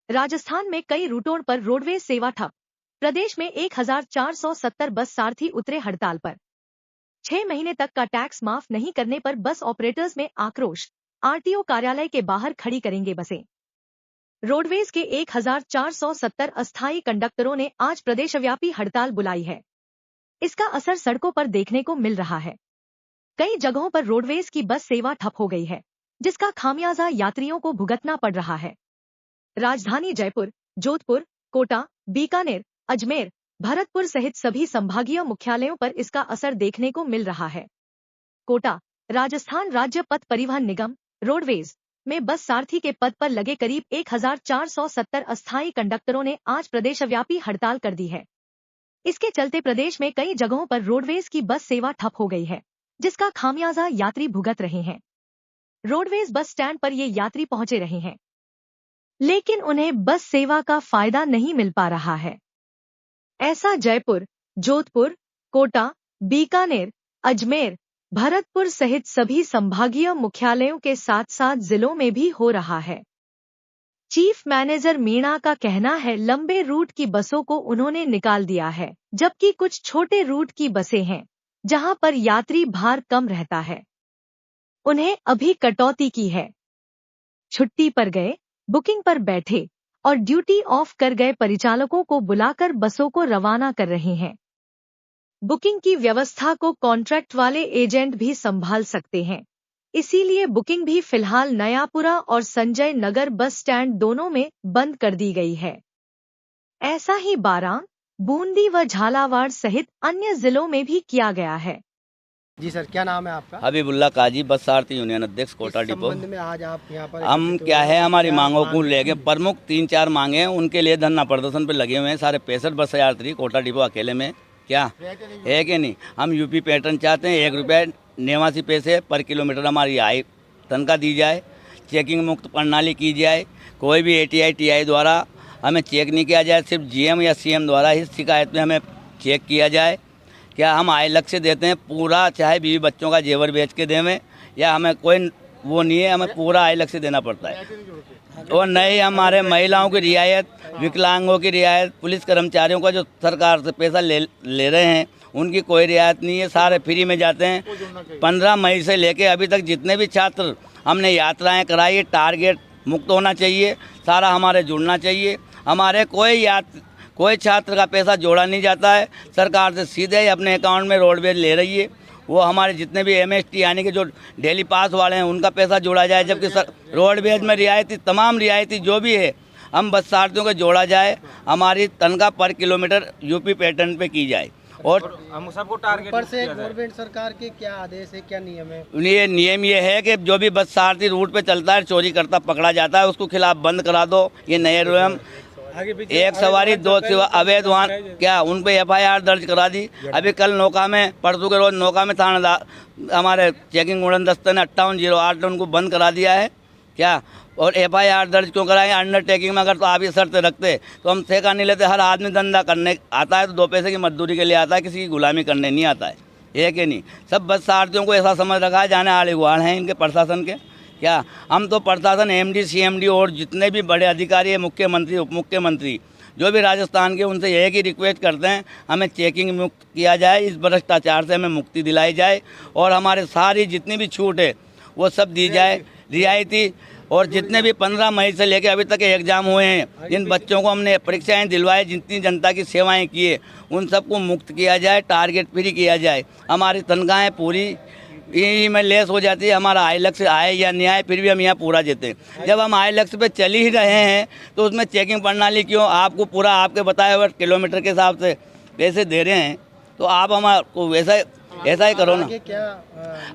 राजस्थान में कई रूटों पर रोडवेज सेवा ठप। प्रदेश में 1470 बस सारथी उतरे हड़ताल पर। 6 महीने तक का टैक्स माफ नहीं करने पर बस ऑपरेटर्स में आक्रोश। आरटीओ कार्यालय के बाहर खड़ी करेंगे बसें। रोडवेज के 1470 अस्थायी कंडक्टरों ने आज प्रदेशव्यापी हड़ताल बुलाई है। इसका असर सड़कों पर देखने को मिल रहा है। कई जगहों पर रोडवेज की बस सेवा ठप हो गई है, जिसका खामियाजा यात्रियों को भुगतना पड़ रहा है। राजधानी जयपुर, जोधपुर, कोटा, बीकानेर, अजमेर, भरतपुर सहित सभी संभागीय मुख्यालयों पर इसका असर देखने को मिल रहा है। कोटा, राजस्थान राज्य पथ परिवहन निगम रोडवेज में बस सारथी के पद पर लगे करीब 1470 अस्थायी कंडक्टरों ने आज प्रदेशव्यापी हड़ताल कर दी है। इसके चलते प्रदेश में कई जगहों पर रोडवेज की बस सेवा ठप हो गई है, जिसका खामियाजा यात्री भुगत रहे हैं। रोडवेज बस स्टैंड पर ये यात्री पहुंचे रहे हैं, लेकिन उन्हें बस सेवा का फायदा नहीं मिल पा रहा है। ऐसा जयपुर, जोधपुर, कोटा, बीकानेर, अजमेर, भरतपुर सहित सभी संभागीय मुख्यालयों के साथ साथ जिलों में भी हो रहा है। चीफ मैनेजर मीणा का कहना है लंबे रूट की बसों को उन्होंने निकाल दिया है, जबकि कुछ छोटे रूट की बसें हैं जहां पर यात्री भार कम रहता है, उन्हें अभी कटौती की है। छुट्टी पर गए, बुकिंग पर बैठे और ड्यूटी ऑफ कर गए परिचालकों को बुलाकर बसों को रवाना कर रहे हैं। बुकिंग की व्यवस्था को कॉन्ट्रैक्ट वाले एजेंट भी संभाल सकते हैं, इसीलिए बुकिंग भी फिलहाल नयापुरा और संजय नगर बस स्टैंड दोनों में बंद कर दी गई है। ऐसा ही बारां, बूंदी व झालावाड़ सहित अन्य जिलों में भी किया गया है। जी सर, क्या नाम है आपका? हबीबुल्ला काजी, बस सारथी यूनियन अध्यक्ष, कोटा डिपो। संबंध में आज आप यहाँ पर हम क्या है, हमारी मांगों को लेके प्रमुख 3-4 मांगे हैं, उनके लिए धरना प्रदर्शन पे लगे हुए हैं। सारे 65 बस यात्री कोटा डिपो अकेले में क्या है कि नहीं। हम यूपी पैटर्न चाहते हैं। 1 रुपये 89 पैसे पर किलोमीटर हमारी आय तनख्वाह दी जाए। चेकिंग मुक्त प्रणाली की जाए। कोई भी ATI TI द्वारा हमें चेक नहीं किया जाए, सिर्फ GM या CM द्वारा ही शिकायत में हमें चेक किया जाए। क्या हम आइलक्स से देते हैं पूरा, चाहे बीवी बच्चों का जेवर बेच के देवें, या हमें कोई वो नहीं है, हमें पूरा आइलक्स से देना पड़ता है। और नए हमारे महिलाओं की रियायत, विकलांगों की रियायत, पुलिस कर्मचारियों का जो सरकार से पैसा ले रहे हैं उनकी कोई रियायत नहीं है, सारे फ्री में जाते हैं। 15 मई से लेके अभी तक जितने भी छात्र हमने यात्राएं कराई है, टारगेट मुक्त होना चाहिए, सारा हमारे जुड़ना चाहिए। हमारे कोई छात्र का पैसा जोड़ा नहीं जाता है, सरकार से सीधे ही अपने अकाउंट में रोडवेज ले रही है। वो हमारे जितने भी MST यानी कि जो डेली पास वाले हैं उनका पैसा जोड़ा जाए, जबकि रोडवेज में रियायती, तमाम रियायती जो भी है हम बस सारथियों को जोड़ा जाए। हमारी तनख्वाह पर किलोमीटर यूपी पैटर्न पे की जाए। और हम सबको टारगेट पर से गवर्नमेंट सरकार के क्या आदेश है, क्या नियम है? ये नियम ये है कि जो भी बस सारथी रूट पे चलता है, चोरी करता पकड़ा जाता है, उसको खिलाफ बंद करा दो। ये नए नियम, एक सवारी 2 अवैध वाहन, क्या उन पे FIR दर्ज करा दी। अभी कल नौका में, परसों के रोज नौका में थानेदार हमारे चेकिंग उड़न दस्ते ने 5808 उनको बंद करा दिया है। क्या और FIR दर्ज क्यों कराएं? अंडरटेकिंग में अगर तो आप ये शर्त रखते तो हम ठेका नहीं लेते। हर आदमी धंधा करने आता है तो 2 पैसे की मजदूरी के लिए आता है, किसी की गुलामी करने नहीं आता है कि नहीं। सब बस सारथियों को ऐसा समझ रखा है जाने आड़े गुआड़ हैं इनके प्रशासन के। क्या हम तो प्रशासन MD CMD और जितने भी बड़े अधिकारी है, मुख्यमंत्री उप मुख्यमंत्री जो भी राजस्थान के, उनसे एक ही रिक्वेस्ट करते हैं, हमें चेकिंग मुक्त किया जाए, इस भ्रष्टाचार से हमें मुक्ति दिलाई जाए और हमारे सारी जितनी भी छूट है वो सब दी जाए, रियायती। और जितने भी 15 मई से लेकर अभी तक एग्जाम हुए हैं, जिन बच्चों को हमने परीक्षाएं दिलवाई, जितनी जनता की सेवाएं की है, उन सबको मुक्त किया जाए, टारगेट फ्री किया जाए। हमारी तनख्वाहें पूरी यही में लेस हो जाती है। हमारा आइलक्स आए या नहीं आए, फिर भी हम यहाँ पूरा देते हैं। जब हम आइलक्स पे चल ही रहे हैं तो उसमें चेकिंग प्रणाली क्यों? आपको पूरा आपके बताए हुए किलोमीटर के हिसाब से पैसे दे रहे हैं, तो आप हमारे ऐसा ही करो ना।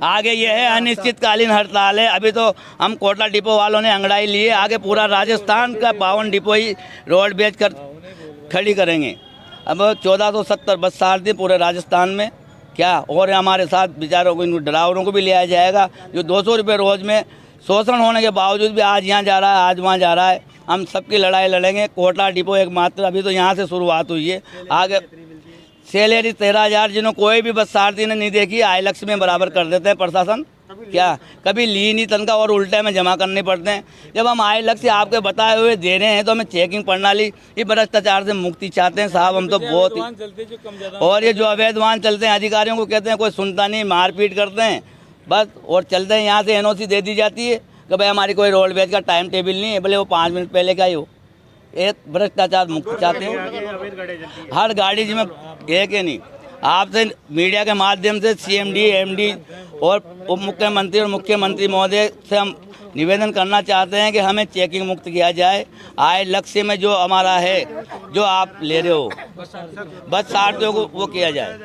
आगे ये है अनिश्चितकालीन हड़ताल है। अभी तो हम कोटा डिपो वालों ने अंगड़ाई लिए, आगे पूरा राजस्थान का 52 डिपो ही रोड बेच कर खड़ी करेंगे। अब 1470 बस सारथी पूरे राजस्थान में क्या, और हमारे साथ बेचारों को, ड्राइवरों को भी लिया जाएगा जो 200 रुपये रोज में शोषण होने के बावजूद भी आज यहाँ जा रहा है, आज वहाँ जा रहा है। हम सबकी लड़ाई लड़ेंगे। कोटा डिपो एकमात्र अभी तो यहाँ से शुरुआत हुई है। आगे सैलरी 13,000 जिन्होंने कोई भी बस सारथी ने नहीं देखी, आइलक्स में बराबर कर देते हैं प्रशासन। क्या कभी ली नहीं तनख्वाह और उल्टे में जमा करने पड़ते हैं। जब हम आए लक्ष्य आपके बताए हुए दे रहे हैं तो हमें चेकिंग प्रणाली ये भ्रष्टाचार से मुक्ति चाहते हैं साहब। हम तो बहुत ही, और ये जो अवैध वाहन चलते हैं अधिकारियों को कहते हैं कोई सुनता नहीं, मारपीट करते हैं बस और चलते हैं। यहाँ से NOC दे दी जाती है कि भाई हमारी कोई रोडवेज का टाइम टेबल नहीं है, भले वो 5 मिनट पहले का ही हो। एक भ्रष्टाचार मुक्त चाहते हैं। हर गाड़ी जिसमें एक ही नहीं, आपसे मीडिया के माध्यम से CMD MD और उप मुख्यमंत्री और मुख्यमंत्री महोदय से हम निवेदन करना चाहते हैं कि हमें चेकिंग मुक्त किया जाए। आए लक्ष्य में जो हमारा है, जो आप ले रहे हो बस 60 को वो किया जाए।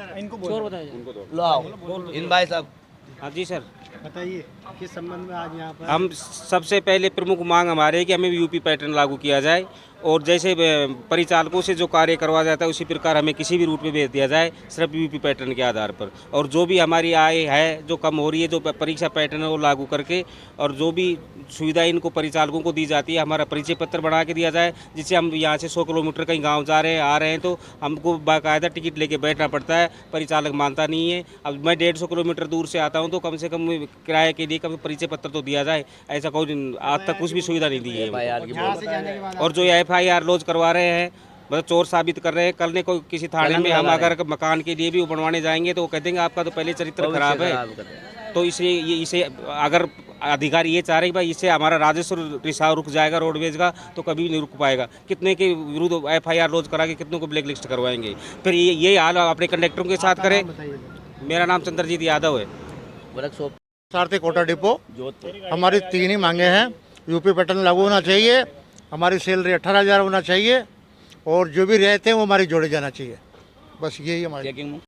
लो आओ इन भाई साहब। हाँ जी सर, बताइए किस संबंध में आज यहाँ पर? हम सबसे पहले प्रमुख मांग हमारे है कि हमें यूपी पैटर्न लागू किया जाए और जैसे परिचालकों से जो कार्य करवाया जाता है उसी प्रकार हमें किसी भी रूट में भेज दिया जाए, सिर्फ यूपी पैटर्न के आधार पर। और जो भी हमारी आय है जो कम हो रही है, जो परीक्षा पैटर्न है वो लागू करके, और जो भी सुविधा इनको परिचालकों को दी जाती है, हमारा परिचय पत्र बना के दिया जाए, जिससे हम यहाँ से 100 किलोमीटर कहीं गाँव जा रहे हैं आ रहे हैं तो हमको बाकायदा टिकट लेके बैठना पड़ता है, परिचालक मानता नहीं है। अब मैं 150 किलोमीटर दूर से आता हूँ तो कम से कम किराए के लिए कभी परिचय पत्र तो दिया जाए, ऐसा कोई आज तक कुछ भी सुविधा नहीं दी है। और जो FIR लॉन्च करवा रहे हैं मतलब चोर साबित कर रहे हैं। कल ने कोई किसी थाने में हम अगर मकान के लिए भी बनवाने जाएंगे तो वो कह देंगे आपका तो पहले चरित्र खराब है। तो इसलिए इसे अगर अधिकारी ये चाह रहे हैं भाई इससे हमारा राजस्व रिसाव रुक जाएगा रोडवेज का, तो कभी भी नहीं रुक पाएगा। कितने के विरुद्ध FIR लॉन्च करा के कितनों को ब्लैक लिस्ट करवाएंगे। फिर ये हाल अपने कंडक्टरों के साथ करें। मेरा नाम चंद्रजीत यादव है। सारथी कोटा डिपो। हमारी 3 ही मांगे हैं। यूपी पैटर्न लागू होना चाहिए, हमारी सैलरी 18,000 होना चाहिए और जो भी रहते हैं वो हमारी जोड़े जाना चाहिए। बस यही हमारी